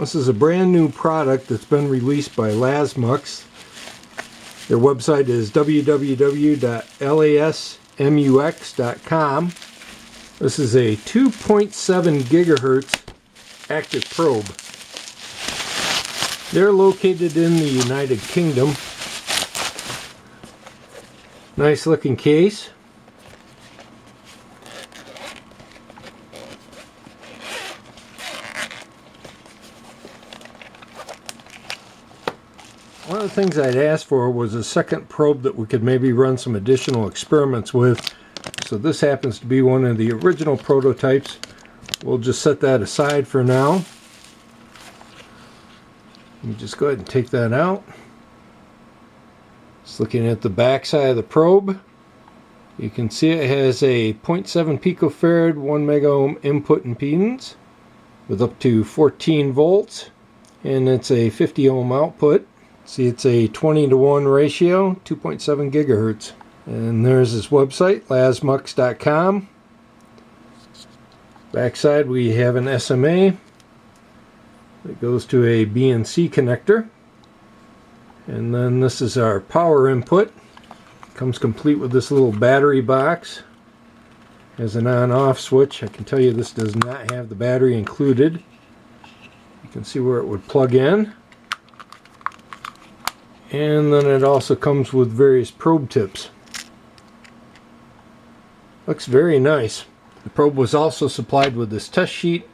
This is a brand new product that's been released by Lasmux. Their website is www.lasmux.com. This is a 2.7 gigahertz active probe. They're located in the United Kingdom. Nice looking case. One of the things I'd asked for was a second probe that we could maybe run some additional experiments with. So this happens to be one of the original prototypes. We'll just set that aside for now. Let me just go ahead and take that out. Just looking at the back side of the probe, you can see it has a 0.7 picofarad 1 megaohm input impedance with up to 14 volts, and it's a 50 ohm output. See, it's a 20:1 ratio, 2.7 gigahertz. And there's his website, lasmux.com. Backside we have an SMA that goes to a BNC connector. And then this is our power input. Comes complete with this little battery box. Has an on-off switch. I can tell you this does not have the battery included. You can see where it would plug in. And then it also comes with various probe tips. Looks very nice. The probe was also supplied with this test sheet.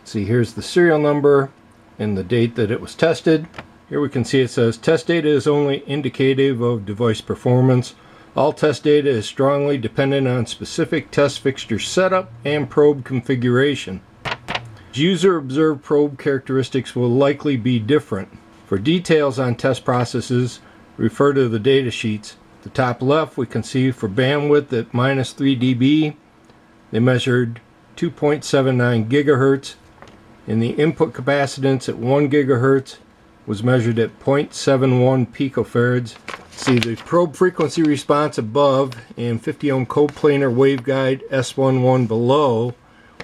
See, here's the serial number and the date that it was tested. Here we can see it says test data is only indicative of device performance. All test data is strongly dependent on specific test fixture setup and probe configuration. User observed probe characteristics will likely be different. For details on test processes, refer to the data sheets. At the top left, we can see for bandwidth at -3 dB, they measured 2.79 gigahertz, and the input capacitance at 1 gigahertz was measured at 0.71 picofarads. See the probe frequency response above and 50 ohm coplanar waveguide S11 below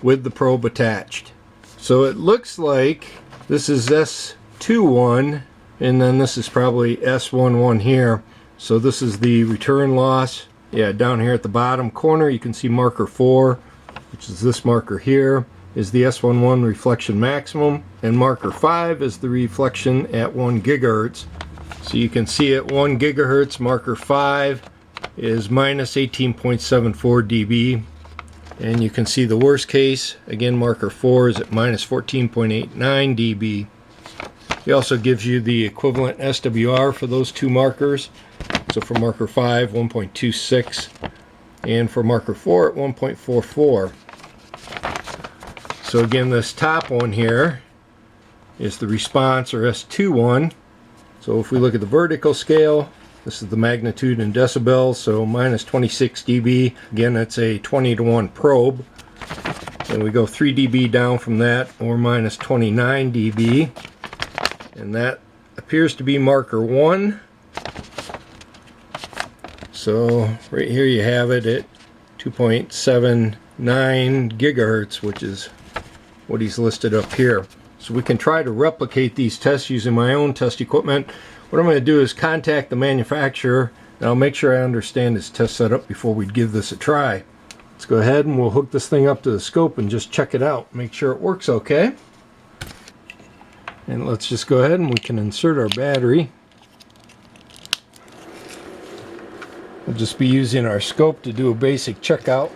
with the probe attached. So it looks like this is S21, and then this is probably S11 here. So this is the return loss. Yeah, down here at the bottom corner you can see marker 4, which is this marker here, is the S11 reflection maximum, and marker 5 is the reflection at 1 gigahertz. So you can see at 1 gigahertz, marker 5 is minus 18.74 dB. And you can see the worst case, again marker 4 is at minus 14.89 dB. He also gives you the equivalent SWR for those two markers. So for marker 5, 1.26, and for marker 4 at 1.44. So again, this top one here is the response, or S21. So if we look at the vertical scale, this is the magnitude in decibels, so minus 26 dB. Again, that's a 20:1 probe. And we go 3 dB down from that, or minus 29 dB. And that appears to be marker 1. So right here you have it at 2.79 gigahertz, which is what he's listed up here. So we can try to replicate these tests using my own test equipment. What I'm going to do is contact the manufacturer, and I'll make sure I understand his test setup before we give this a try. Let's go ahead and we'll hook this thing up to the scope and just check it out, make sure it works okay. And let's just go ahead and we can insert our battery. We'll just be using our scope to do a basic checkout.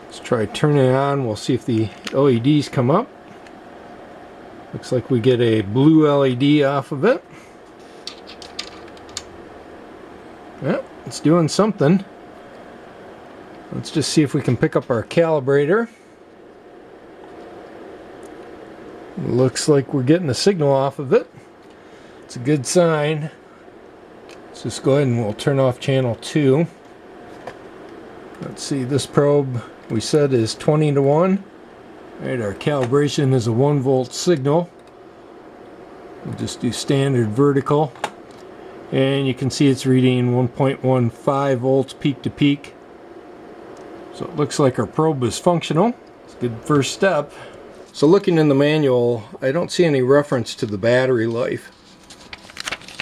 Let's try turning it on. We'll see if the LEDs come up. Looks like we get a blue LED off of it. Yep, it's doing something. Let's just see if we can pick up our calibrator. Looks like we're getting a signal off of it. It's a good sign. Let's just go ahead and we'll turn off channel 2. Let's see, this probe we said is 20:1. Alright, our calibration is a 1 volt signal. We'll just do standard vertical. And you can see it's reading 1.15 volts peak to peak. So it looks like our probe is functional. It's a good first step. So looking in the manual, I don't see any reference to the battery life.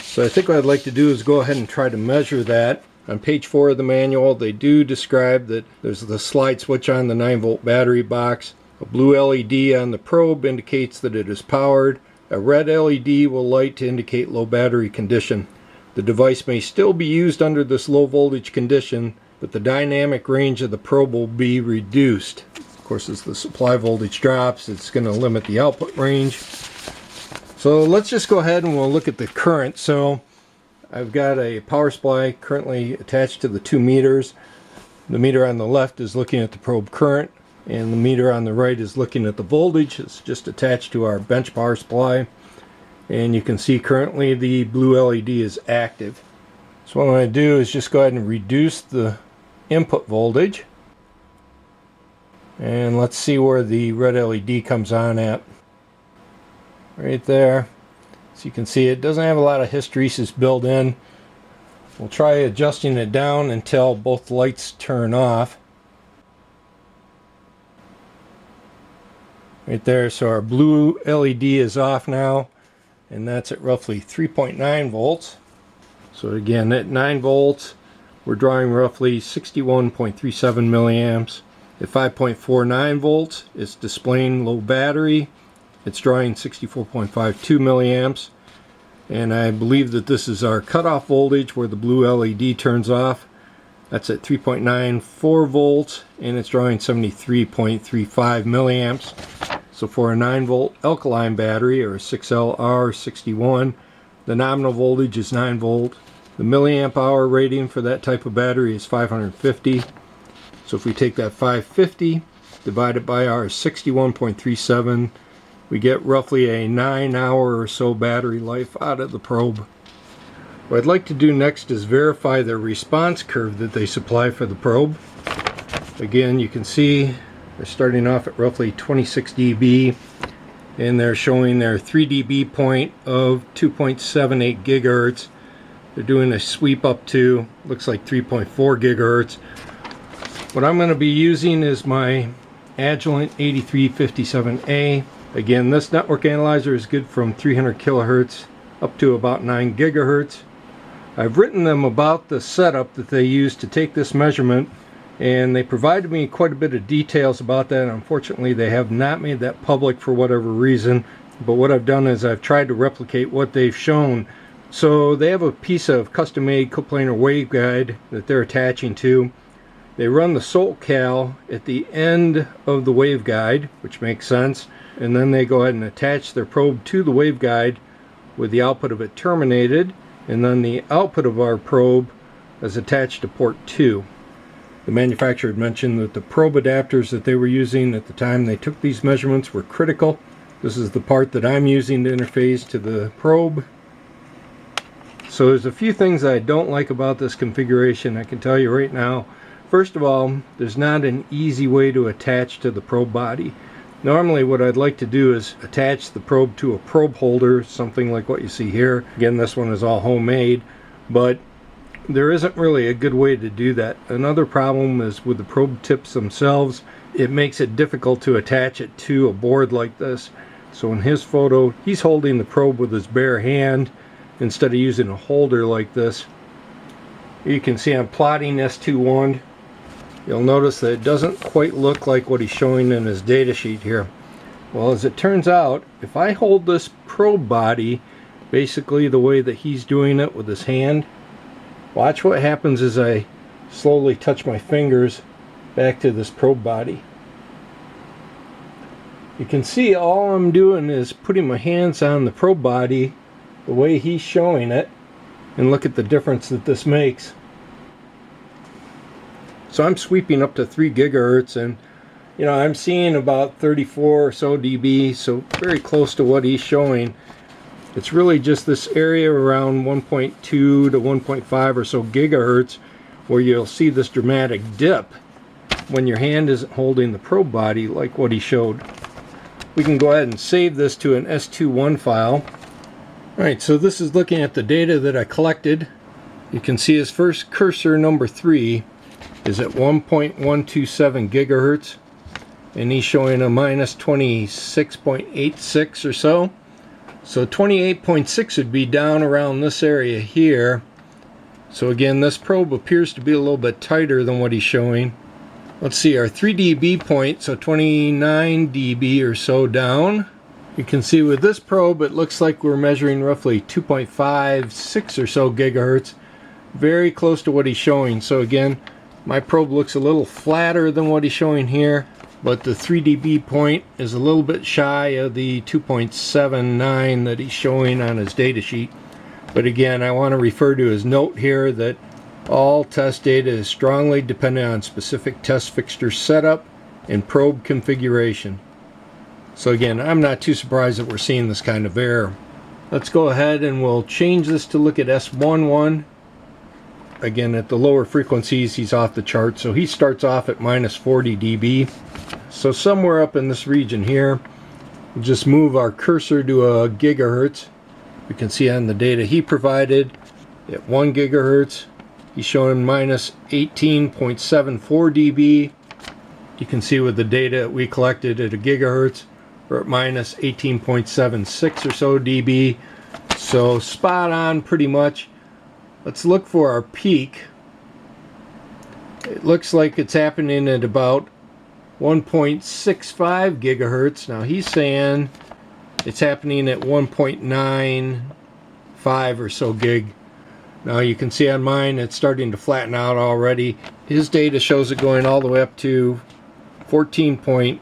So I think what I'd like to do is go ahead and try to measure that. On page 4 of the manual, they do describe that there's the slide switch on the 9-volt battery box. A blue LED on the probe indicates that it is powered. A red LED will light to indicate low battery condition. The device may still be used under this low voltage condition, but the dynamic range of the probe will be reduced. Of course, as the supply voltage drops, it's going to limit the output range. So let's just go ahead and we'll look at the current. So I've got a power supply currently attached to the 2 meters. The meter on the left is looking at the probe current, and the meter on the right is looking at the voltage. It's just attached to our bench power supply. And you can see currently the blue LED is active. So what I'm going to do is just go ahead and reduce the input voltage. And let's see where the red LED comes on at. Right there. So you can see it doesn't have a lot of hysteresis built in. We'll try adjusting it down until both lights turn off. Right there, so our blue LED is off now, and that's at roughly 3.9 volts. So again, at 9 volts, we're drawing roughly 61.37 milliamps. At 5.49 volts, it's displaying low battery. It's drawing 64.52 milliamps. And I believe that this is our cutoff voltage where the blue LED turns off. That's at 3.94 volts, and it's drawing 73.35 milliamps. So for a 9-volt alkaline battery, or a 6LR61, the nominal voltage is 9 volt. The milliamp hour rating for that type of battery is 550. So if we take that 550 divided by our 61.37, we get roughly a 9-hour or so battery life out of the probe. What I'd like to do next is verify the response curve that they supply for the probe. Again, you can see they're starting off at roughly 26 dB, and they're showing their 3 dB point of 2.78 gigahertz. They're doing a sweep up to, looks like 3.4 gigahertz. What I'm going to be using is my Agilent 8357A. Again, this network analyzer is good from 300 kilohertz up to about 9 gigahertz. I've written them about the setup that they use to take this measurement, and they provided me quite a bit of details about that. Unfortunately, they have not made that public for whatever reason, but what I've done is I've tried to replicate what they've shown. So they have a piece of custom-made coplanar waveguide that they're attaching to. They run the SJL at the end of the waveguide, which makes sense, and then they go ahead and attach their probe to the waveguide with the output of it terminated, and then the output of our probe is attached to port 2. The manufacturer had mentioned that the probe adapters that they were using at the time they took these measurements were critical. This is the part that I'm using to interface to the probe. So there's a few things I don't like about this configuration, I can tell you right now. First of all, there's not an easy way to attach to the probe body. Normally what I'd like to do is attach the probe to a probe holder, something like what you see here. Again, this one is all homemade, but there isn't really a good way to do that. Another problem is with the probe tips themselves. It makes it difficult to attach it to a board like this. So in his photo, he's holding the probe with his bare hand instead of using a holder like this. You can see I'm plotting S21. You'll notice that it doesn't quite look like what he's showing in his data sheet here. Well, as it turns out, if I hold this probe body basically the way that he's doing it with his hand, watch what happens as I slowly touch my fingers back to this probe body. You can see all I'm doing is putting my hands on the probe body the way he's showing it, and look at the difference that this makes. So I'm sweeping up to 3 gigahertz, and you know, I'm seeing about 34 or so dB, so very close to what he's showing. It's really just this area around 1.2 to 1.5 or so gigahertz where you'll see this dramatic dip when your hand isn't holding the probe body like what he showed. We can go ahead and save this to an S21 file. Alright, so this is looking at the data that I collected. You can see his first cursor, number 3, is at 1.127 gigahertz. and he's showing a minus 26.86 or so. So 28.6 would be down around this area here. So again, this probe appears to be a little bit tighter than what he's showing. Let's see, our 3 dB point, so 29 dB or so down. You can see with this probe, it looks like we're measuring roughly 2.56 or so gigahertz. Very close to what he's showing. So again, my probe looks a little flatter than what he's showing here, but the 3 dB point is a little bit shy of the 2.79 that he's showing on his data sheet. But again, I want to refer to his note here that all test data is strongly dependent on specific test fixture setup and probe configuration. So again, I'm not too surprised that we're seeing this kind of error. Let's go ahead and we'll change this to look at S11. Again, at the lower frequencies, he's off the chart. So he starts off at minus 40 dB. So somewhere up in this region here, we'll just move our cursor to a gigahertz. We can see on the data he provided at 1 gigahertz, he's showing minus 18.74 dB. You can see with the data we collected at a gigahertz, we're at minus 18.76 or so dB. So spot on pretty much. Let's look for our peak. It looks like it's happening at about 1.65 gigahertz. Now he's saying it's happening at 1.95 or so gig. Now you can see on mine it's starting to flatten out already. His data shows it going all the way up to 14.9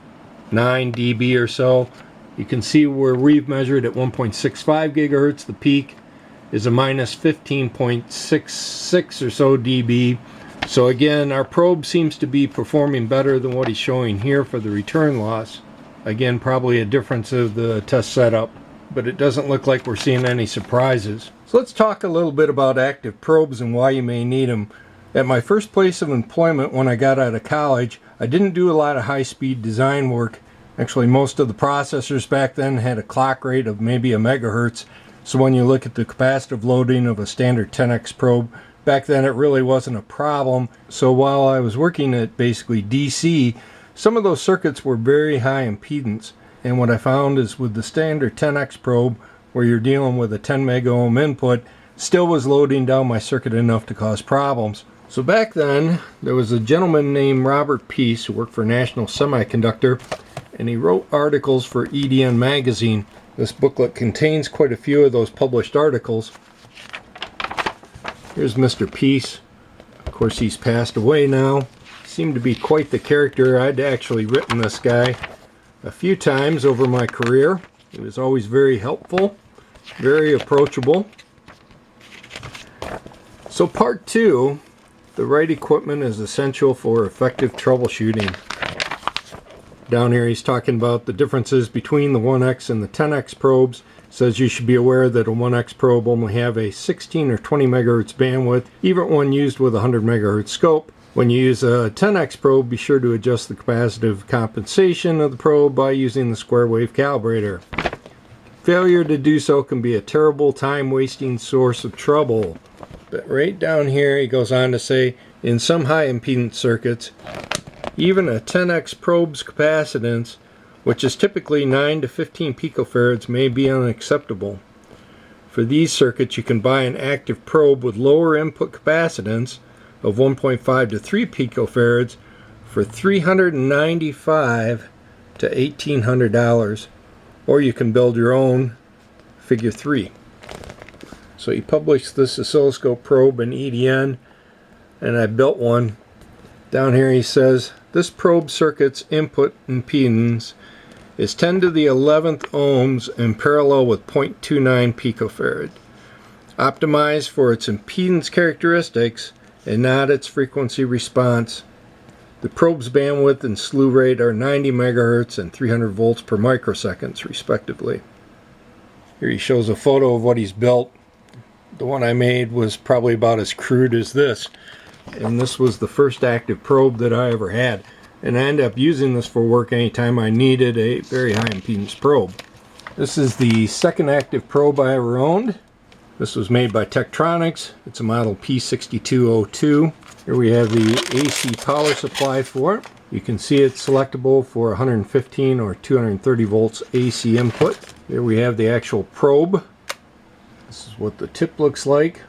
dB or so. You can see where we've measured at 1.65 gigahertz. The peak is a minus 15.66 or so dB. So again, our probe seems to be performing better than what he's showing here for the return loss. Again, probably a difference of the test setup, but it doesn't look like we're seeing any surprises. So let's talk a little bit about active probes and why you may need them. At my first place of employment when I got out of college, I didn't do a lot of high-speed design work. Actually, most of the processors back then had a clock rate of maybe a megahertz. So when you look at the capacitive loading of a standard 10x probe, back then it really wasn't a problem. So while I was working at basically DC, some of those circuits were very high impedance. And what I found is with the standard 10x probe, where you're dealing with a 10 mega ohm input, still was loading down my circuit enough to cause problems. So back then, there was a gentleman named Robert Peace who worked for National Semiconductor, and he wrote articles for EDN magazine. This booklet contains quite a few of those published articles. Here's Mr. Peace. Of course, he's passed away now. Seemed to be quite the character. I'd actually written this guy a few times over my career. He was always very helpful, very approachable. So part 2, the right equipment is essential for effective troubleshooting. Down here he's talking about the differences between the 1X and the 10X probes. Says you should be aware that a 1X probe only have a 16 or 20 megahertz bandwidth, even when used with a 100 megahertz scope. When you use a 10X probe, be sure to adjust the capacitive compensation of the probe by using the square wave calibrator. Failure to do so can be a terrible time-wasting source of trouble. But right down here he goes on to say, in some high impedance circuits, even a 10x probe's capacitance, which is typically 9 to 15 picofarads, may be unacceptable. For these circuits, you can buy an active probe with lower input capacitance of 1.5 to 3 picofarads for $395 to $1,800, or you can build your own, figure 3. So he published this oscilloscope probe in EDN, and I built one. Down here he says, this probe circuit's input impedance is 10 to the 11th ohms in parallel with 0.29 picofarad. Optimized for its impedance characteristics and not its frequency response. The probe's bandwidth and slew rate are 90 megahertz and 300 volts per microseconds, respectively. Here he shows a photo of what he's built. The one I made was probably about as crude as this. And this was the first active probe that I ever had. And I ended up using this for work anytime I needed a very high impedance probe. This is the second active probe I ever owned. This was made by Tektronix. It's a model P6202. Here we have the AC power supply for it. You can see it's selectable for 115 or 230 volts AC input. Here we have the actual probe. This is what the tip looks like.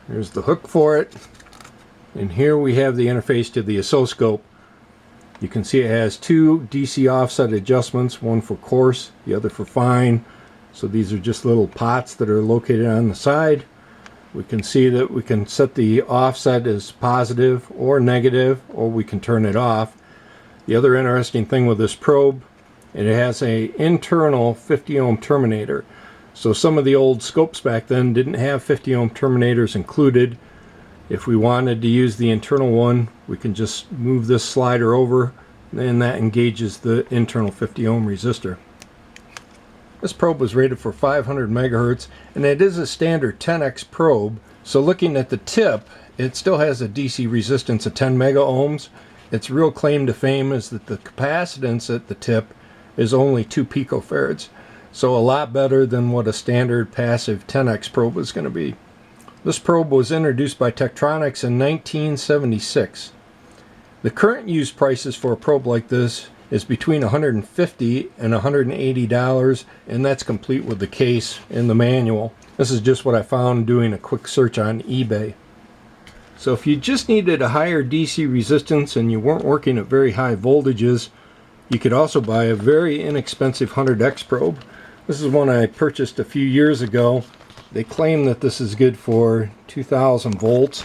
Here's the hook for it. And here we have the interface to the oscilloscope. You can see it has two DC offset adjustments, one for coarse, the other for fine. So these are just little pots that are located on the side. We can see that we can set the offset as positive or negative, or we can turn it off. The other interesting thing with this probe, it has an internal 50 ohm terminator. So some of the old scopes back then didn't have 50 ohm terminators included. If we wanted to use the internal one, we can just move this slider over, and that engages the internal 50 ohm resistor. This probe was rated for 500 megahertz, and it is a standard 10x probe. So looking at the tip, it still has a DC resistance of 10 mega ohms. Its real claim to fame is that the capacitance at the tip is only 2 picofarads. So a lot better than what a standard passive 10x probe is going to be. This probe was introduced by Tektronix in 1976. The current use prices for a probe like this is between $150 and $180, and that's complete with the case and the manual. This is just what I found doing a quick search on eBay. So if you just needed a higher DC resistance and you weren't working at very high voltages, you could also buy a very inexpensive 100X probe. This is one I purchased a few years ago. They claim that this is good for 2000 volts.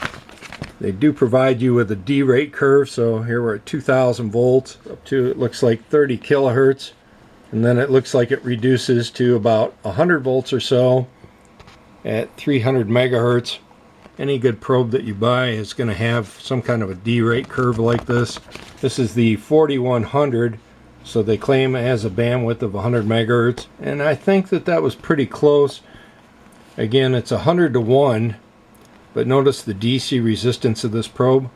They do provide you with a D-rate curve, so here we're at 2000 volts up to, it looks like 30 kilohertz, and then it looks like it reduces to about 100 volts or so at 300 megahertz. Any good probe that you buy is going to have some kind of a D-rate curve like this. This is the 4100, so they claim it has a bandwidth of 100 megahertz, and I think that that was pretty close. Again, it's 100 to 1. But notice the DC resistance of this probe,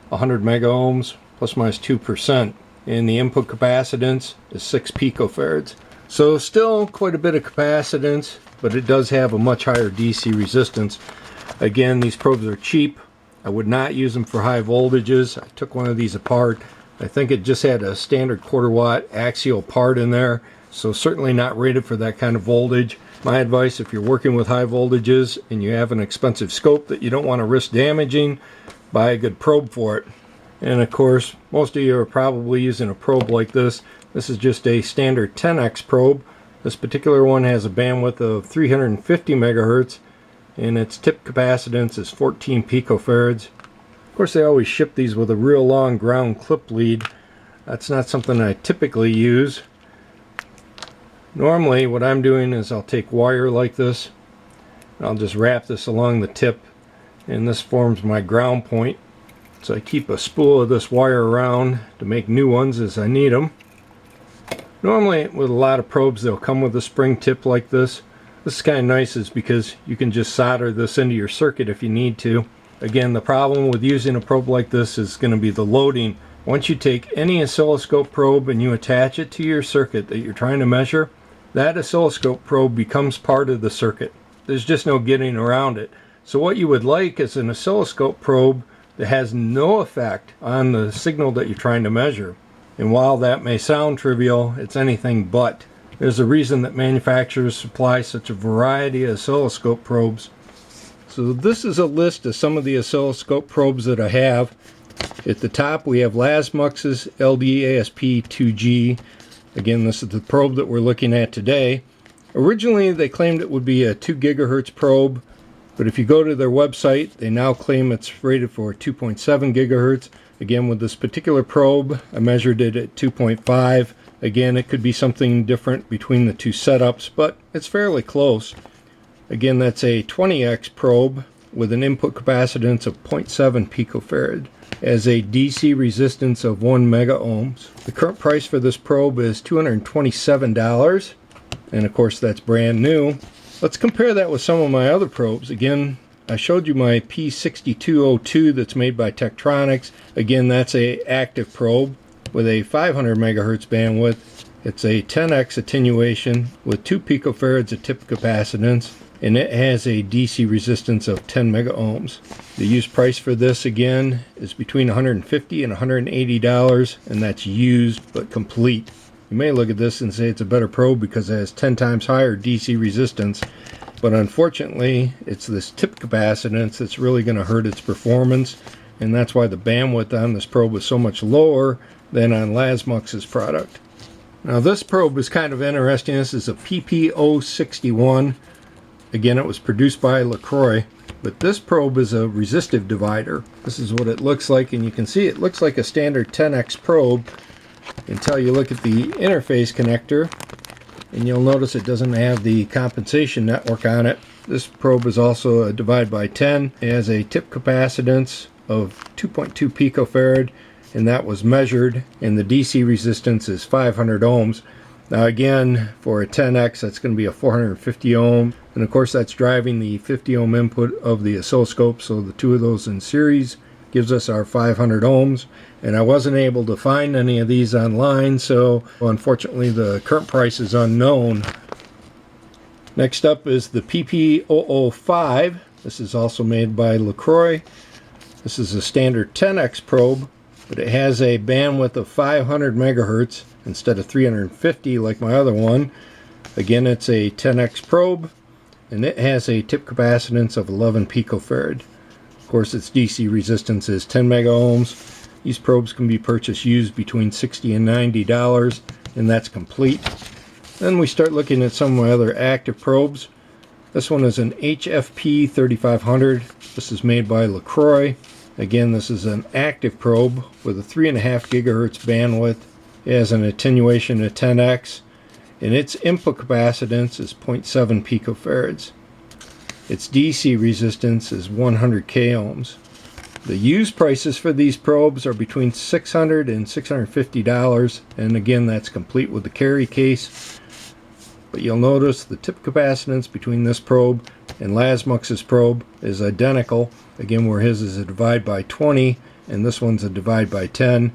100 mega ohms, plus minus 2%. And the input capacitance is 6 picofarads. So still quite a bit of capacitance, but it does have a much higher DC resistance. Again, these probes are cheap. I would not use them for high voltages. I took one of these apart. I think it just had a standard 1/4 watt axial part in there. So certainly not rated for that kind of voltage. My advice, if you're working with high voltages and you have an expensive scope that you don't want to risk damaging, buy a good probe for it. And of course, most of you are probably using a probe like this. This is just a standard 10x probe. This particular one has a bandwidth of 350 megahertz, and its tip capacitance is 14 picofarads. Of course, they always ship these with a real long ground clip lead. That's not something I typically use. Normally what I'm doing is I'll take wire like this, and I'll just wrap this along the tip, and this forms my ground point. So I keep a spool of this wire around to make new ones as I need them. Normally with a lot of probes they'll come with a spring tip like this. This is kind of nice is because you can just solder this into your circuit if you need to. Again, the problem with using a probe like this is going to be the loading. Once you take any oscilloscope probe and you attach it to your circuit that you're trying to measure, that oscilloscope probe becomes part of the circuit. There's just no getting around it. So what you would like is an oscilloscope probe that has no effect on the signal that you're trying to measure. And while that may sound trivial, it's anything but. There's a reason that manufacturers supply such a variety of oscilloscope probes. So this is a list of some of the oscilloscope probes that I have. At the top we have Lasmux's LD-ASP2G. Again, this is the probe that we're looking at today. Originally they claimed it would be a 2 gigahertz probe, but if you go to their website, they now claim it's rated for 2.7 gigahertz. Again, with this particular probe, I measured it at 2.5. Again, it could be something different between the two setups, but it's fairly close. Again, that's a 20x probe with an input capacitance of 0.7 picofarad as a DC resistance of 1 mega ohms. The current price for this probe is $227, and of course that's brand new. Let's compare that with some of my other probes. Again, I showed you my P6202 that's made by Tektronix. Again, that's a active probe with a 500 megahertz bandwidth. It's a 10x attenuation with 2 picofarads of tip capacitance. and it has a DC resistance of 10 mega ohms. The used price for this again is between $150 and $180, and that's used but complete. You may look at this and say it's a better probe because it has 10 times higher DC resistance, but unfortunately it's this tip capacitance that's really going to hurt its performance, and that's why the bandwidth on this probe is so much lower than on Lasmux's product. Now this probe is kind of interesting. This is a PP061. Again, it was produced by LaCroix, but this probe is a resistive divider. This is what it looks like, and you can see it looks like a standard 10x probe until you look at the interface connector, and you'll notice it doesn't have the compensation network on it. This probe is also a divide by 10. It has a tip capacitance of 2.2 picofarad, and that was measured, and the DC resistance is 500 ohms. Now again, for a 10x, that's going to be a 450 ohm, and of course that's driving the 50 ohm input of the oscilloscope, so the two of those in series gives us our 500 ohms. And I wasn't able to find any of these online, so unfortunately the current price is unknown. Next up is the PP005. This is also made by LaCroix. This is a standard 10x probe, but it has a bandwidth of 500 megahertz instead of 350 like my other one. Again, it's a 10x probe, and it has a tip capacitance of 11 picofarad. Of course, its DC resistance is 10 mega ohms. These probes can be purchased used between $60 and $90, and that's complete. Then we start looking at some of my other active probes. This one is an HFP 3500. This is made by LaCroix. Again, this is an active probe with a 3.5 gigahertz bandwidth. It has an attenuation of 10x, and its input capacitance is 0.7 picofarads. Its DC resistance is 100 k ohms. The used prices for these probes are between $600 and $650, and again that's complete with the carry case. But you'll notice the tip capacitance between this probe and Lasmux's probe is identical. Again, where his is a divide by 20 and this one's a divide by 10,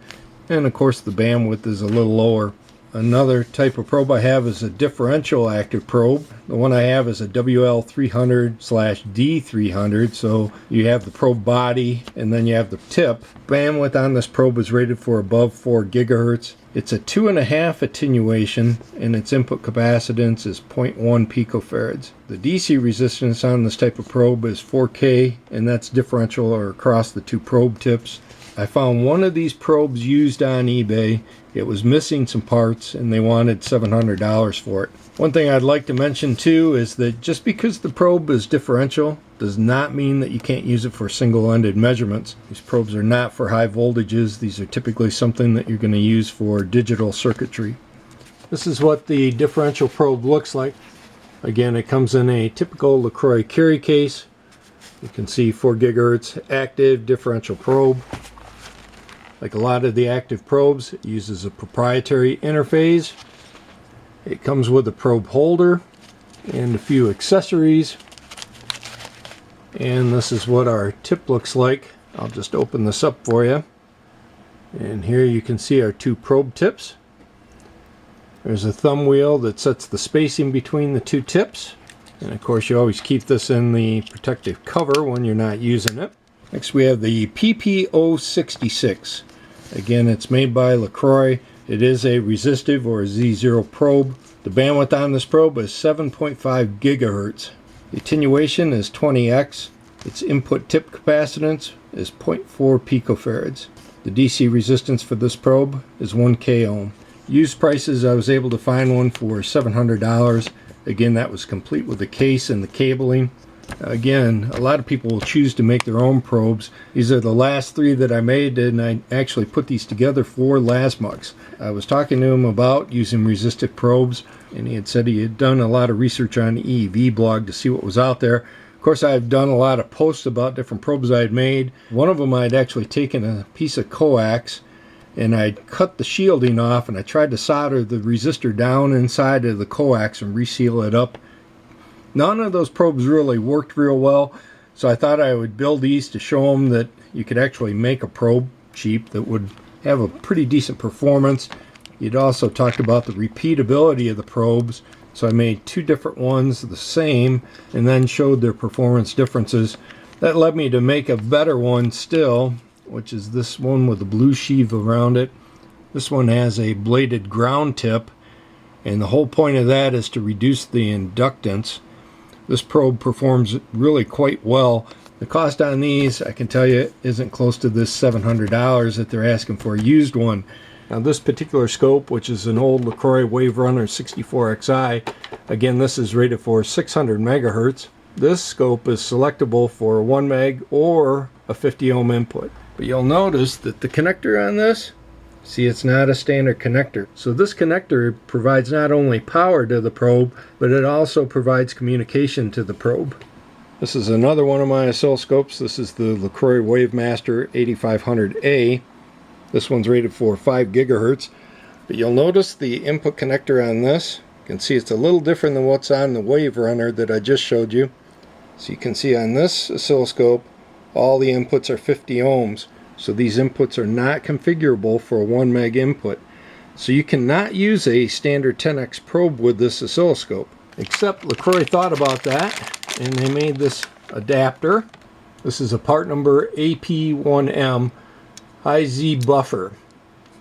and of course the bandwidth is a little lower. Another type of probe I have is a differential active probe. The one I have is a WL300/D300, so you have the probe body and then you have the tip. Bandwidth on this probe is rated for above 4 gigahertz. It's a 2.5 attenuation, and its input capacitance is 0.1 picofarads. The DC resistance on this type of probe is 4K, and that's differential or across the two probe tips. I found one of these probes used on eBay. It was missing some parts and they wanted $700 for it. One thing I'd like to mention too is that just because the probe is differential does not mean that you can't use it for single-ended measurements. These probes are not for high voltages. These are typically something that you're going to use for digital circuitry. This is what the differential probe looks like. Again, it comes in a typical LaCroix carry case. You can see 4 gigahertz active differential probe. Like a lot of the active probes, it uses a proprietary interface. It comes with a probe holder and a few accessories. And this is what our tip looks like. I'll just open this up for you. And here you can see our two probe tips. There's a thumb wheel that sets the spacing between the two tips. And of course you always keep this in the protective cover when you're not using it. Next we have the PP066. Again, it's made by LaCroix. It is a resistive or a Z0 probe. The bandwidth on this probe is 7.5 gigahertz. The attenuation is 20x. Its input tip capacitance is 0.4 picofarads. The DC resistance for this probe is 1 k ohm. Used prices, I was able to find one for $700. Again, that was complete with the case and the cabling. Again, a lot of people will choose to make their own probes. These are the last 3 that I made, and I actually put these together for Lasmux. I was talking to him about using resistive probes, and he had said he had done a lot of research on EEVBLOG to see what was out there. Of course, I've done a lot of posts about different probes I had made. One of them I'd actually taken a piece of coax, and I'd cut the shielding off, and I tried to solder the resistor down inside of the coax and reseal it up. None of those probes really worked real well, so I thought I would build these to show them that you could actually make a probe cheap that would have a pretty decent performance. You'd also talked about the repeatability of the probes, So I made two different ones the same and then showed their performance differences. That led me to make a better one still, which is this one with a blue sheave around it. This one has a bladed ground tip, and the whole point of that is to reduce the inductance. This probe performs really quite well. The cost on these, I can tell you, isn't close to this $700 that they're asking for a used one. Now this particular scope, which is an old LaCroix Wave Runner 64XI, again this is rated for 600 megahertz. This scope is selectable for a 1 meg or a 50 ohm input. But you'll notice that the connector on this, see, it's not a standard connector. So this connector provides not only power to the probe, but it also provides communication to the probe. This is another one of my oscilloscopes. This is the LaCroix WaveMaster 8500A. This one's rated for 5 gigahertz. But you'll notice the input connector on this. You can see it's a little different than what's on the Wave Runner that I just showed you. So you can see on this oscilloscope, all the inputs are 50 ohms. So these inputs are not configurable for a 1 meg input. So you cannot use a standard 10x probe with this oscilloscope. Except LaCroix thought about that, and they made this adapter. This is a part number AP1M High Z buffer,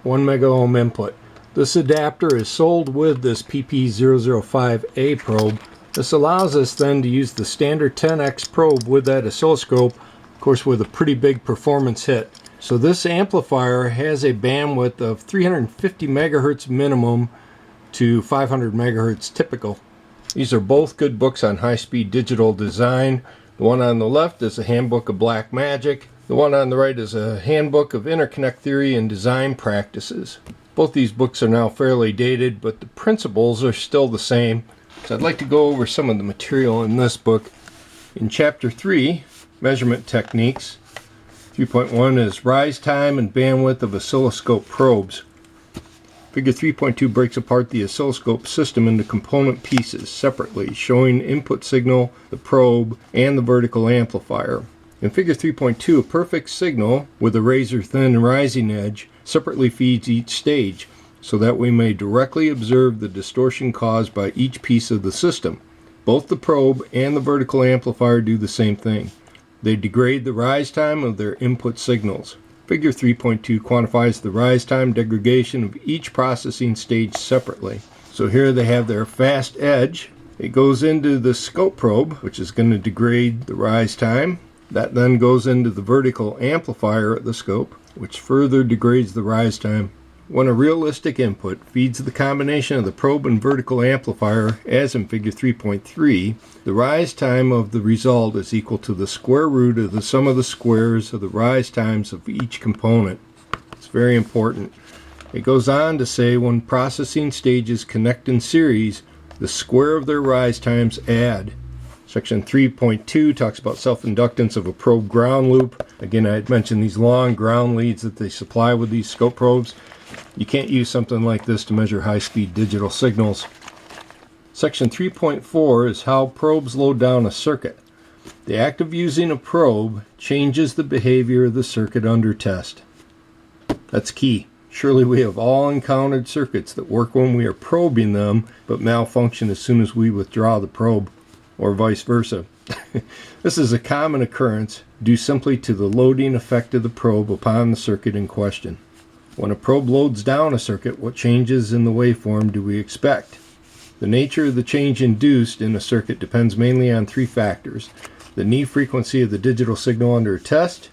1 mega ohm input. This adapter is sold with this PP005A probe. This allows us then to use the standard 10x probe with that oscilloscope, of course with a pretty big performance hit. So this amplifier has a bandwidth of 350 megahertz minimum to 500 megahertz typical. These are both good books on high-speed digital design. The one on the left is a handbook of black magic. The one on the right is a handbook of interconnect theory and design practices. Both these books are now fairly dated, but the principles are still the same. So I'd like to go over some of the material in this book. In Chapter 3, Measurement Techniques, 3.1 is Rise Time and Bandwidth of Oscilloscope Probes. Figure 3.2 breaks apart the oscilloscope system into component pieces separately, showing input signal, the probe, and the vertical amplifier. In Figure 3.2, a perfect signal with a razor-thin rising edge separately feeds each stage, so that we may directly observe the distortion caused by each piece of the system. Both the probe and the vertical amplifier do the same thing. They degrade the rise time of their input signals. Figure 3.2 quantifies the rise time degradation of each processing stage separately. So here they have their fast edge. It goes into the scope probe, which is going to degrade the rise time. That then goes into the vertical amplifier at the scope, which further degrades the rise time. When a realistic input feeds the combination of the probe and vertical amplifier, as in Figure 3.3, the rise time of the result is equal to the square root of the sum of the squares of the rise times of each component. It's very important. It goes on to say when processing stages connect in series, the square of their rise times add. Section 3.2 talks about self-inductance of a probe ground loop. Again, I had mentioned these long ground leads that they supply with these scope probes. You can't use something like this to measure high-speed digital signals. Section 3.4 is how probes load down a circuit. The act of using a probe changes the behavior of the circuit under test. That's key. Surely we have all encountered circuits that work when we are probing them, but malfunction as soon as we withdraw the probe, or vice versa. This is a common occurrence due simply to the loading effect of the probe upon the circuit in question. When a probe loads down a circuit, what changes in the waveform do we expect? The nature of the change induced in a circuit depends mainly on three factors: the knee frequency of the digital signal under test,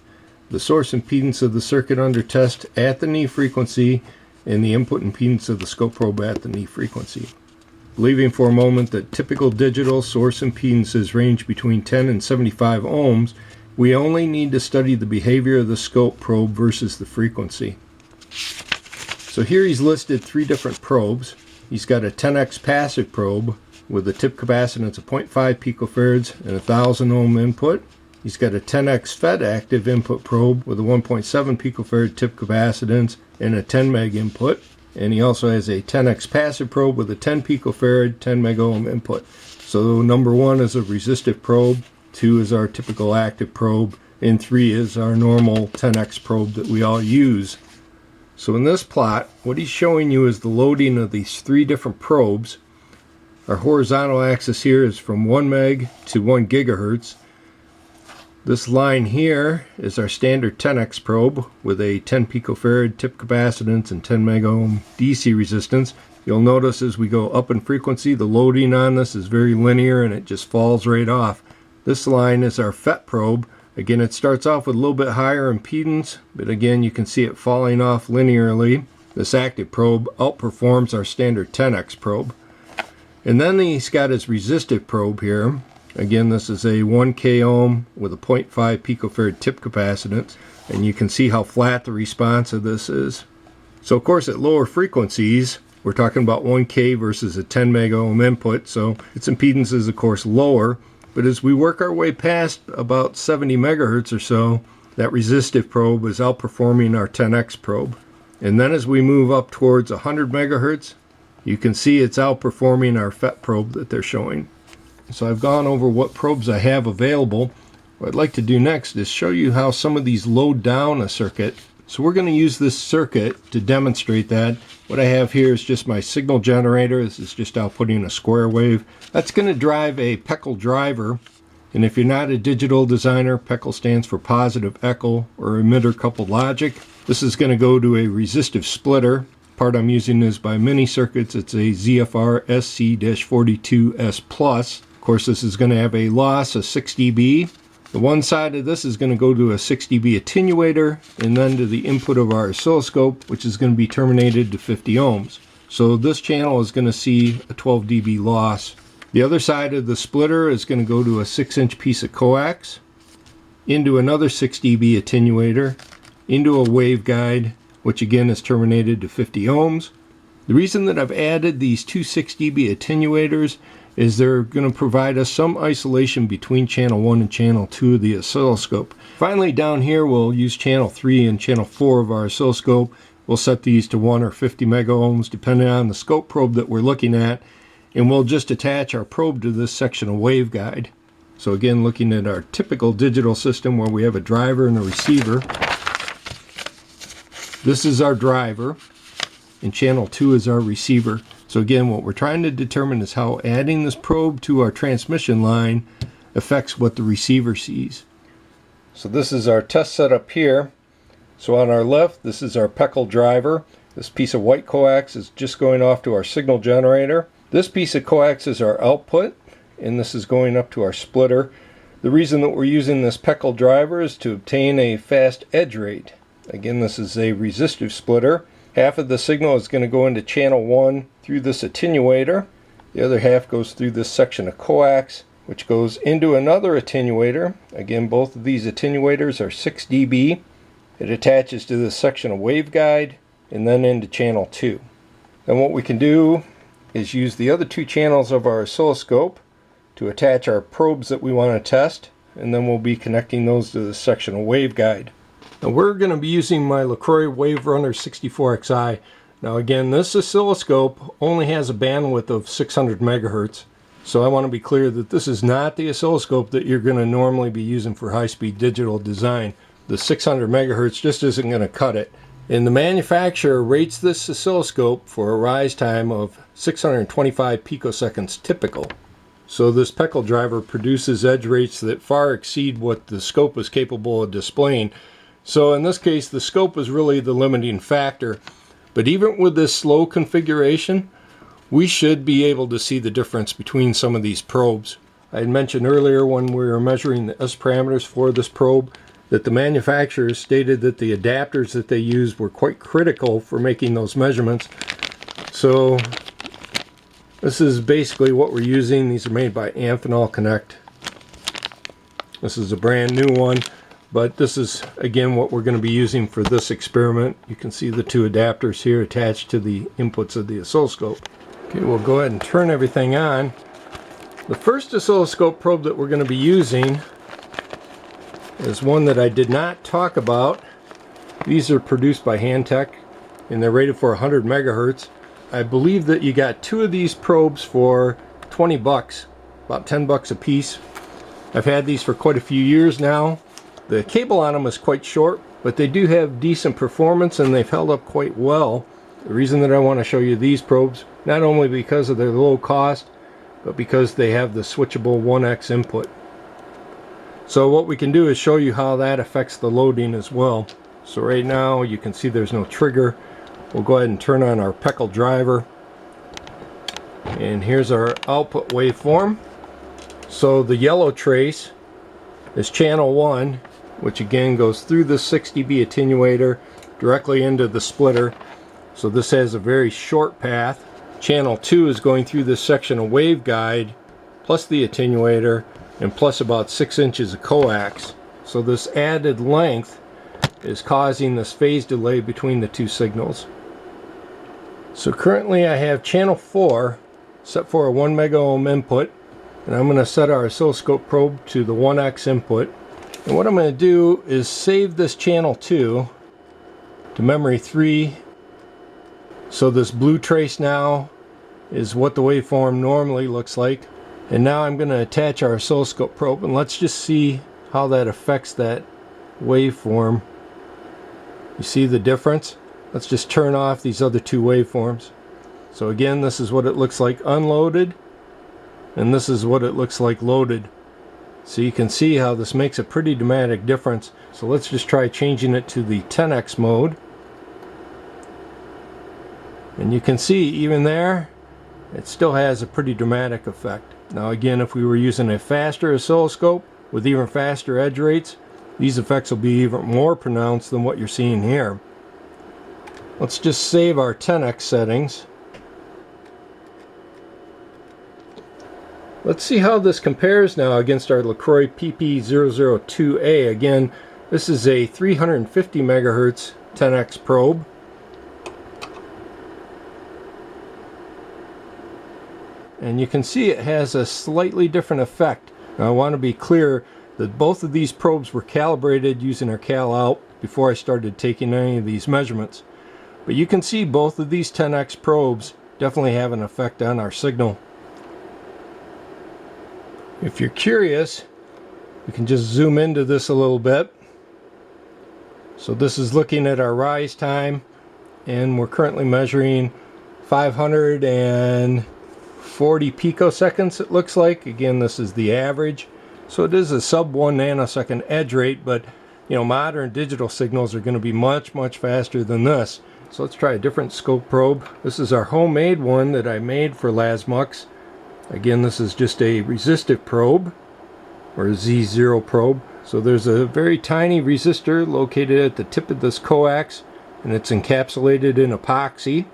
the source impedance of the circuit under test at the knee frequency, and the input impedance of the scope probe at the knee frequency. Believing for a moment that typical digital source impedances range between 10 and 75 ohms, we only need to study the behavior of the scope probe versus the frequency. So here he's listed three different probes. He's got a 10x passive probe with a tip capacitance of 0.5 picofarads and 1000 ohm input. He's got a 10x fed active input probe with a 1.7 picofarad tip capacitance and a 10 meg input. And he also has a 10x passive probe with a 10 picofarad 10 mega ohm input. So number one is a resistive probe, 2 is our typical active probe, and 3 is our normal 10x probe that we all use. So in this plot, what he's showing you is the loading of these three different probes. Our horizontal axis here is from 1 meg to 1 gigahertz. This line here is our standard 10x probe with a 10 picofarad tip capacitance and 10 megohm DC resistance. You'll notice as we go up in frequency, the loading on this is very linear and it just falls right off. This line is our FET probe. Again, it starts off with a little bit higher impedance, but again, you can see it falling off linearly. This active probe outperforms our standard 10x probe. And then he's got his resistive probe here. Again, this is a 1k ohm with a 0.5 picofarad tip capacitance, and you can see how flat the response of this is. So of course at lower frequencies, we're talking about 1k versus a 10 megohm input, so its impedance is of course lower, but as we work our way past about 70 megahertz or so, that resistive probe is outperforming our 10x probe. And then as we move up towards 100 megahertz, you can see it's outperforming our FET probe that they're showing. So I've gone over what probes I have available. What I'd like to do next is show you how some of these load down a circuit. So we're going to use this circuit to demonstrate that. What I have here is just my signal generator. This is just outputting a square wave. That's going to drive a PECL driver. And if you're not a digital designer, PECL stands for positive echo or emitter coupled logic. This is going to go to a resistive splitter. Part I'm using is by Mini Circuits. It's a ZFR SC-42S Plus. Of course, this is going to have a loss of 6 dB. The one side of this is going to go to a 6 dB attenuator and then to the input of our oscilloscope, which is going to be terminated to 50 ohms. So this channel is going to see a 12 dB loss. The other side of the splitter is going to go to a 6-inch piece of coax, into another 6 dB attenuator, into a waveguide, which again is terminated to 50 ohms. The reason that I've added these two 6 dB attenuators is they're going to provide us some isolation between channel 1 and channel 2 of the oscilloscope. Finally, down here we'll use channel 3 and channel 4 of our oscilloscope. We'll set these to 1 or 50 megohms depending on the scope probe that we're looking at, and we'll just attach our probe to this section of waveguide. So again, looking at our typical digital system where we have a driver and a receiver. This is our driver and channel 2 is our receiver. So again, what we're trying to determine is how adding this probe to our transmission line affects what the receiver sees. So this is our test setup here. So on our left, this is our PECL driver. This piece of white coax is just going off to our signal generator. This piece of coax is our output, and this is going up to our splitter. The reason that we're using this PECL driver is to obtain a fast edge rate. Again, this is a resistive splitter. Half of the signal is going to go into channel 1 through this attenuator. The other half goes through this section of coax, which goes into another attenuator. Again, both of these attenuators are 6 dB. It attaches to this section of waveguide and then into channel 2. Then what we can do is use the other two channels of our oscilloscope to attach our probes that we want to test, and then we'll be connecting those to this section of waveguide. Now we're going to be using my LaCroix Wave Runner 64XI. Now again, this oscilloscope only has a bandwidth of 600 megahertz. So I want to be clear that this is not the oscilloscope that you're going to normally be using for high-speed digital design. The 600 megahertz just isn't going to cut it. And the manufacturer rates this oscilloscope for a rise time of 625 picoseconds typical. So this PECL driver produces edge rates that far exceed what the scope is capable of displaying. So in this case, the scope is really the limiting factor. But even with this slow configuration, we should be able to see the difference between some of these probes. I had mentioned earlier when we were measuring the S parameters for this probe that the manufacturers stated that the adapters that they used were quite critical for making those measurements. So this is basically what we're using. These are made by Amphenol Connect. This is a brand new one. But this is, again, what we're going to be using for this experiment. You can see the two adapters here attached to the inputs of the oscilloscope. Okay, we'll go ahead and turn everything on. The first oscilloscope probe that we're going to be using is one that I did not talk about. These are produced by Handtech, and they're rated for 100 megahertz. I believe that you got two of these probes for 20 bucks, about 10 bucks a piece. I've had these for quite a few years now. The cable on them is quite short, but they do have decent performance and they've held up quite well. The reason that I want to show you these probes, not only because of their low cost, but because they have the switchable 1X input. So what we can do is show you how that affects the loading as well. So right now you can see there's no trigger. We'll go ahead and turn on our Peckle driver. And here's our output waveform. So the yellow trace is channel 1, which again goes through the 6 dB attenuator directly into the splitter. So this has a very short path. Channel 2 is going through this section of waveguide, plus the attenuator, and plus about 6 inches of coax. So this added length is causing this phase delay between the two signals. So currently I have channel 4 set for a 1 mega ohm input, and I'm going to set our oscilloscope probe to the 1X input. And what I'm going to do is save this channel 2 to memory 3. So this blue trace now is what the waveform normally looks like. And now I'm going to attach our oscilloscope probe, and let's just see how that affects that waveform. You see the difference? Let's just turn off these other two waveforms. So again, this is what it looks like unloaded, and this is what it looks like loaded. So you can see how this makes a pretty dramatic difference. So let's just try changing it to the 10X mode. And you can see even there, it still has a pretty dramatic effect. Now again, if we were using a faster oscilloscope with even faster edge rates, these effects will be even more pronounced than what you're seeing here. Let's just save our 10X settings. Let's see how this compares now against our LaCroix PP002A. Again, this is a 350 megahertz 10X probe. And you can see it has a slightly different effect. Now I want to be clear that both of these probes were calibrated using our cal out before I started taking any of these measurements. But you can see both of these 10X probes definitely have an effect on our signal. If you're curious, we can just zoom into this a little bit. So this is looking at our rise time, and we're currently measuring 540 picoseconds, it looks like. Again, this is the average. So it is a sub 1 nanosecond edge rate, but you know, modern digital signals are going to be much faster than this. So let's try a different scope probe. This is our homemade one that I made for Lasmux. Again, this is just a resistive probe, or a Z0 probe. So there's a very tiny resistor located at the tip of this coax, and it's encapsulated in epoxy.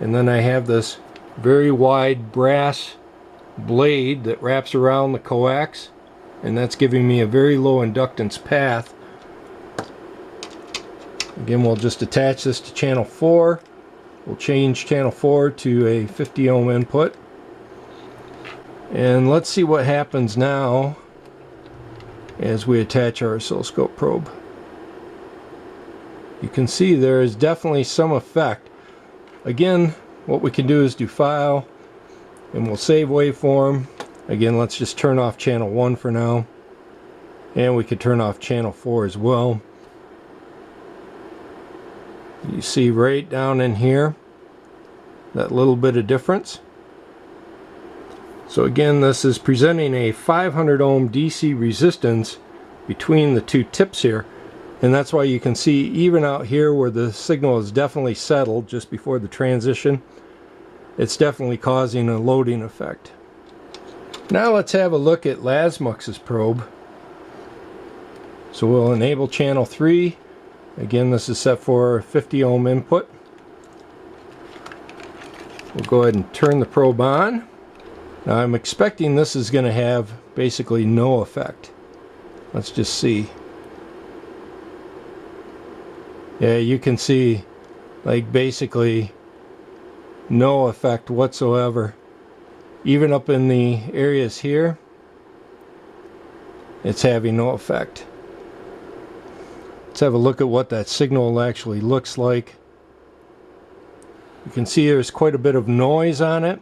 And then I have this very wide brass blade that wraps around the coax, and that's giving me a very low inductance path. Again, we'll just attach this to channel 4. We'll change channel 4 to a 50 ohm input. And let's see what happens now as we attach our oscilloscope probe. You can see there is definitely some effect. Again, what we can do is do File, and we'll save waveform. Again, let's just turn off channel 1 for now, and we could turn off channel 4 as well. You see right down in here that little bit of difference. So again, this is presenting a 500 ohm DC resistance between the two tips here, and that's why you can see even out here where the signal is definitely settled just before the transition, it's definitely causing a loading effect. Now let's have a look at Lasmux's probe. So we'll enable channel 3. Again, this is set for 50 ohm input. We'll go ahead and turn the probe on. Now I'm expecting this is going to have basically no effect. Let's just see. Yeah, you can see like basically no effect whatsoever. Even up in the areas here, it's having no effect. Let's have a look at what that signal actually looks like. You can see there's quite a bit of noise on it.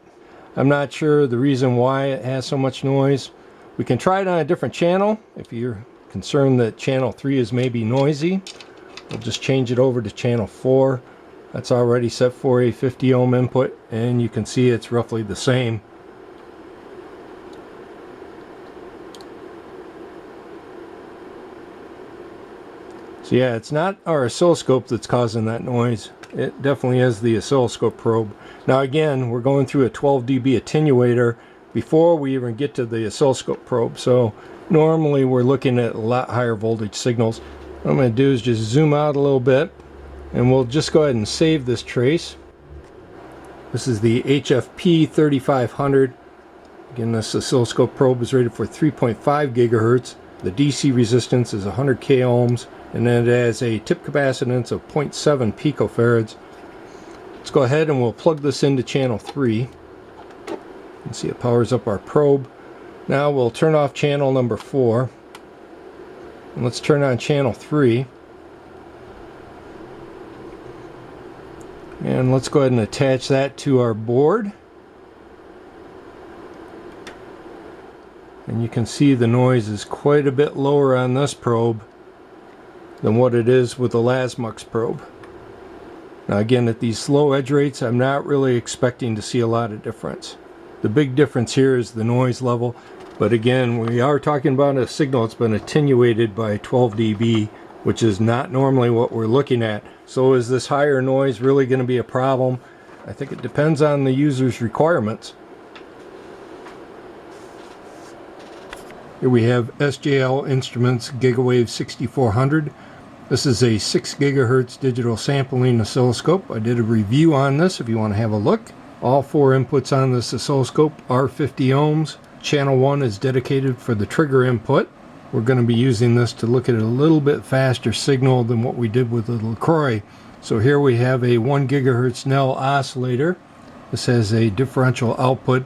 I'm not sure the reason why it has so much noise. We can try it on a different channel. If you're concerned that channel 3 is maybe noisy, we'll just change it over to channel 4. That's already set for a 50 ohm input, and you can see it's roughly the same. So yeah, it's not our oscilloscope that's causing that noise. It definitely is the oscilloscope probe. Now again, we're going through a 12 dB attenuator before we even get to the oscilloscope probe. So normally we're looking at a lot higher voltage signals. What I'm going to do is just zoom out a little bit, and we'll just go ahead and save this trace. This is the HFP 3500. Again, this oscilloscope probe is rated for 3.5 gigahertz. The DC resistance is 100 k ohms, and then it has a tip capacitance of 0.7 picofarads. Let's go ahead and we'll plug this into channel 3. You can see it powers up our probe. Now we'll turn off channel number 4. And let's turn on channel 3. And let's go ahead and attach that to our board. And you can see the noise is quite a bit lower on this probe than what it is with the Lasmux probe. Now again, at these slow edge rates, I'm not really expecting to see a lot of difference. The big difference here is the noise level, but again, we are talking about a signal that's been attenuated by 12 dB, which is not normally what we're looking at. So is this higher noise really going to be a problem? I think it depends on the user's requirements. Here we have SJL Instruments GigaWave 6400. This is a 6 gigahertz digital sampling oscilloscope. I did a review on this if you want to have a look. All 4 inputs on this oscilloscope are 50 ohms. Channel 1 is dedicated for the trigger input. We're going to be using this to look at a little bit faster signal than what we did with the LaCroix. So here we have a 1 gigahertz Nell oscillator. This has a differential output.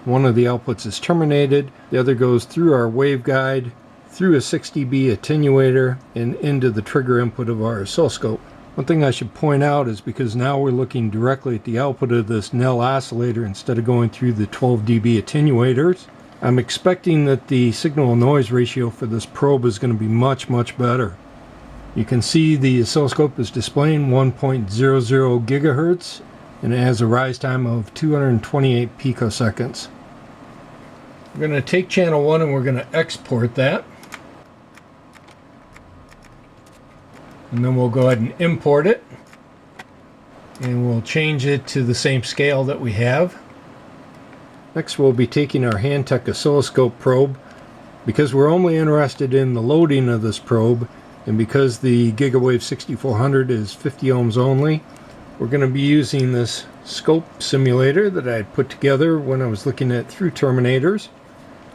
One of the outputs is terminated. The other goes through our waveguide, through a 6 dB attenuator, and into the trigger input of our oscilloscope. One thing I should point out is because now we're looking directly at the output of this Nell oscillator instead of going through the 12 dB attenuators, I'm expecting that the signal noise ratio for this probe is going to be much better. You can see the oscilloscope is displaying 1.00 gigahertz and it has a rise time of 228 picoseconds. We're going to take channel 1 and we're going to export that. And then we'll go ahead and import it. And we'll change it to the same scale that we have. Next we'll be taking our Handtech oscilloscope probe. Because we're only interested in the loading of this probe, and because the GigaWave 6400 is 50 ohms only, we're going to be using this scope simulator that I had put together when I was looking at through terminators.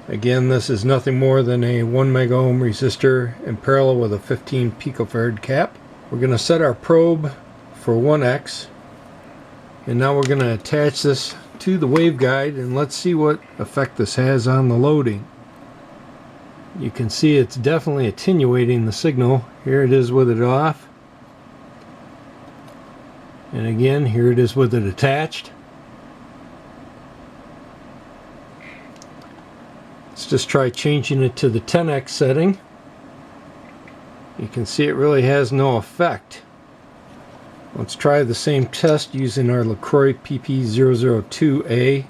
Again, this is nothing more than a 1 mega ohm resistor in parallel with a 15 picofarad cap. We're going to set our probe for 1x, and now we're going to attach this to the waveguide, and let's see what effect this has on the loading. You can see it's definitely attenuating the signal. Here it is with it off. And again, here it is with it attached. Let's just try changing it to the 10x setting. You can see it really has no effect. Let's try the same test using our LaCroix PP002A.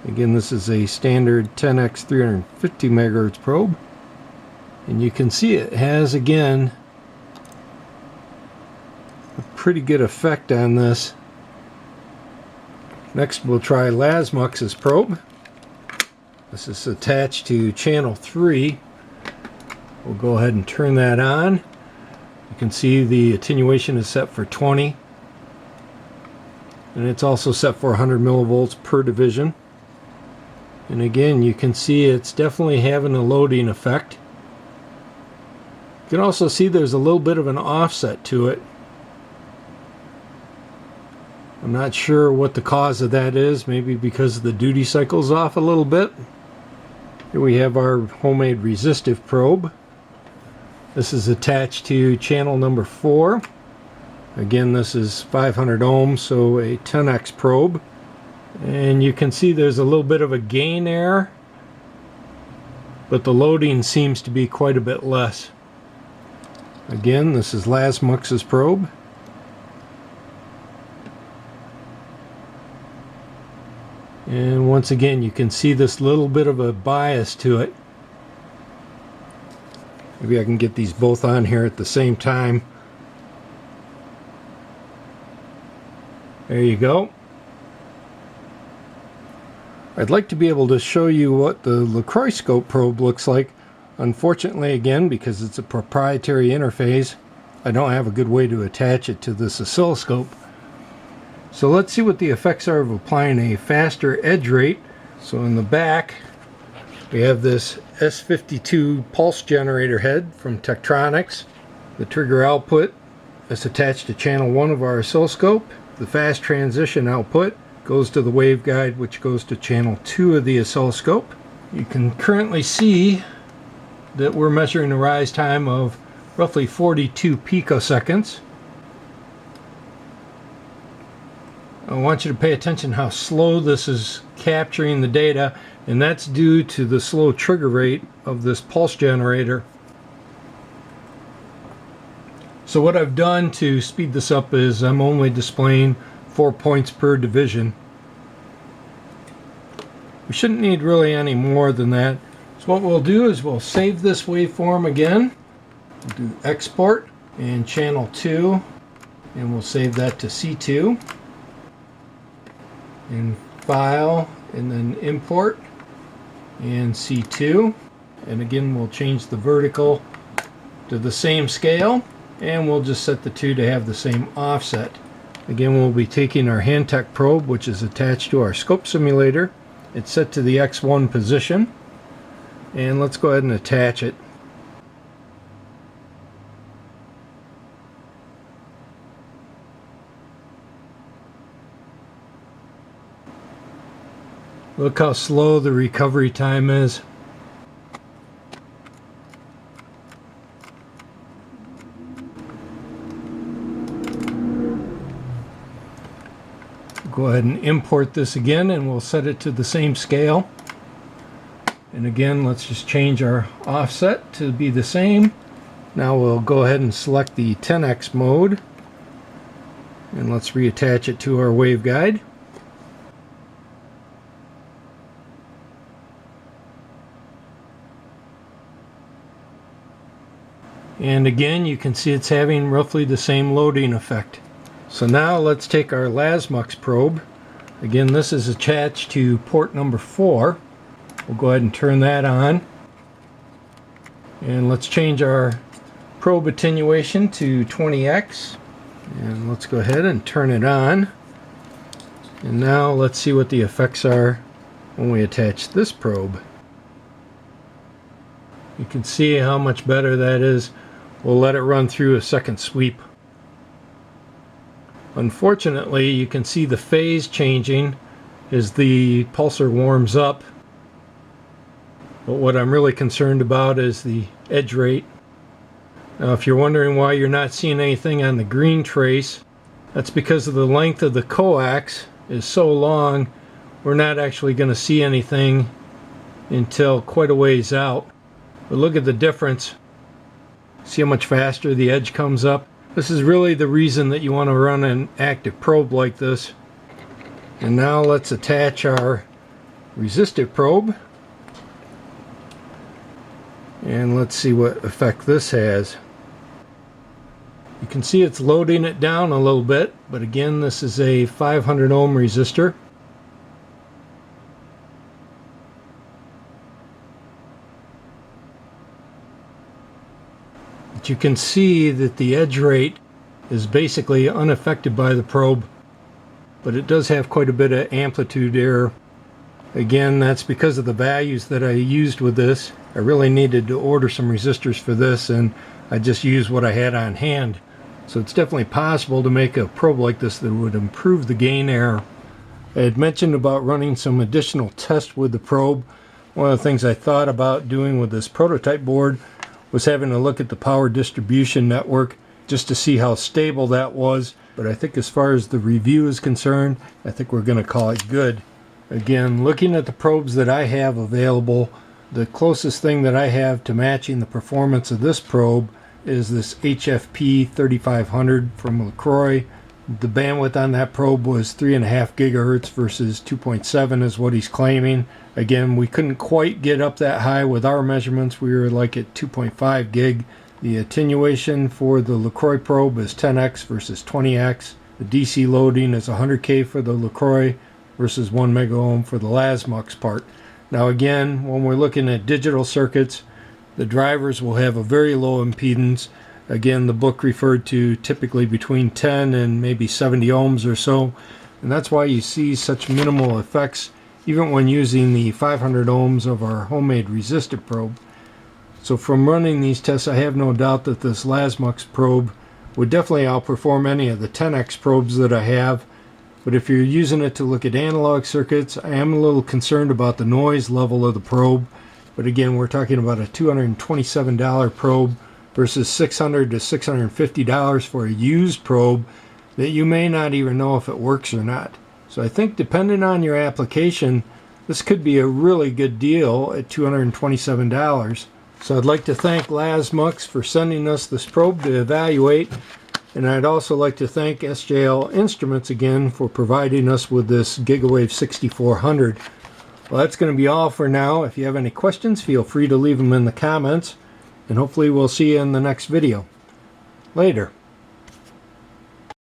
Again, this is a standard 10x 350 megahertz probe. And you can see it has, again, a pretty good effect on this. Next we'll try Lasmux's probe. This is attached to channel 3. We'll go ahead and turn that on. You can see the attenuation is set for 20. And it's also set for 100 millivolts per division. And again, you can see it's definitely having a loading effect. You can also see there's a little bit of an offset to it. I'm not sure what the cause of that is. Maybe because the duty cycle's off a little bit. Here we have our homemade resistive probe. This is attached to channel number 4. Again, this is 500 ohms, so a 10x probe. And you can see there's a little bit of a gain error, but the loading seems to be quite a bit less. Again, this is Lasmux's probe. And once again, you can see this little bit of a bias to it. Maybe I can get these both on here at the same time. There you go. I'd like to be able to show you what the Lasmux probe looks like. Unfortunately, again, because it's a proprietary interface, I don't have a good way to attach it to this oscilloscope. So let's see what the effects are of applying a faster edge rate. So in the back, we have this S52 pulse generator head from Tektronix. The trigger output is attached to channel 1 of our oscilloscope. The fast transition output goes to the waveguide, which goes to channel 2 of the oscilloscope. You can currently see that we're measuring a rise time of roughly 42 picoseconds. I want you to pay attention how slow this is capturing the data, and that's due to the slow trigger rate of this pulse generator. So what I've done to speed this up is I'm only displaying 4 points per division. We shouldn't need really any more than that. So what we'll do is we'll save this waveform again. We'll do export and channel 2, and we'll save that to C2. And file, and then import, and C2. And again, we'll change the vertical to the same scale, and we'll just set the two to have the same offset. Again, we'll be taking our Handtech probe, which is attached to our scope simulator. It's set to the X1 position, and let's go ahead and attach it. Look how slow the recovery time is. Go ahead and import this again, and we'll set it to the same scale. And again, let's just change our offset to be the same. Now we'll go ahead and select the 10x mode, and let's reattach it to our waveguide. And again, you can see it's having roughly the same loading effect. So now let's take our Lasmux probe. Again, this is attached to port number 4. We'll go ahead and turn that on. And let's change our probe attenuation to 20x. And let's go ahead and turn it on. And now let's see what the effects are when we attach this probe. You can see how much better that is. We'll let it run through a second sweep. Unfortunately, you can see the phase changing as the pulsar warms up. But what I'm really concerned about is the edge rate. Now, if you're wondering why you're not seeing anything on the green trace, that's because of the length of the coax is so long, we're not actually going to see anything until quite a ways out. But look at the difference. See how much faster the edge comes up? This is really the reason that you want to run an active probe like this. And now let's attach our resistive probe. And let's see what effect this has. You can see it's loading it down a little bit, but again, this is a 500 ohm resistor. You can see that the edge rate is basically unaffected by the probe, but it does have quite a bit of amplitude error. Again, that's because of the values that I used with this. I really needed to order some resistors for this, and I just used what I had on hand. So it's definitely possible to make a probe like this that would improve the gain error. I had mentioned about running some additional tests with the probe. One of the things I thought about doing with this prototype board was having a look at the power distribution network just to see how stable that was. But I think as far as the review is concerned, I think we're going to call it good. Again, looking at the probes that I have available, the closest thing that I have to matching the performance of this probe is this HFP 3500 from LaCroix. The bandwidth on that probe was 3.5 gigahertz versus 2.7 is what he's claiming. Again, we couldn't quite get up that high with our measurements. We were like at 2.5 gig. The attenuation for the LaCroix probe is 10x versus 20x. The DC loading is 100K for the LaCroix versus 1 mega ohm for the Lasmux part. Now again, when we're looking at digital circuits, the drivers will have a very low impedance. Again, the book referred to typically between 10 and maybe 70 ohms or so, and that's why you see such minimal effects even when using the 500 ohms of our homemade resistor probe. So from running these tests, I have no doubt that this Lasmux probe would definitely outperform any of the 10x probes that I have. But if you're using it to look at analog circuits, I am a little concerned about the noise level of the probe. But again, we're talking about a $227 probe versus $600 to $650 for a used probe that you may not even know if it works or not. So I think depending on your application, this could be a really good deal at $227. So I'd like to thank Lasmux for sending us this probe to evaluate, and I'd also like to thank SJL Instruments again for providing us with this GigaWave 6400. Well, that's going to be all for now. If you have any questions, feel free to leave them in the comments. And hopefully we'll see you in the next video. Later.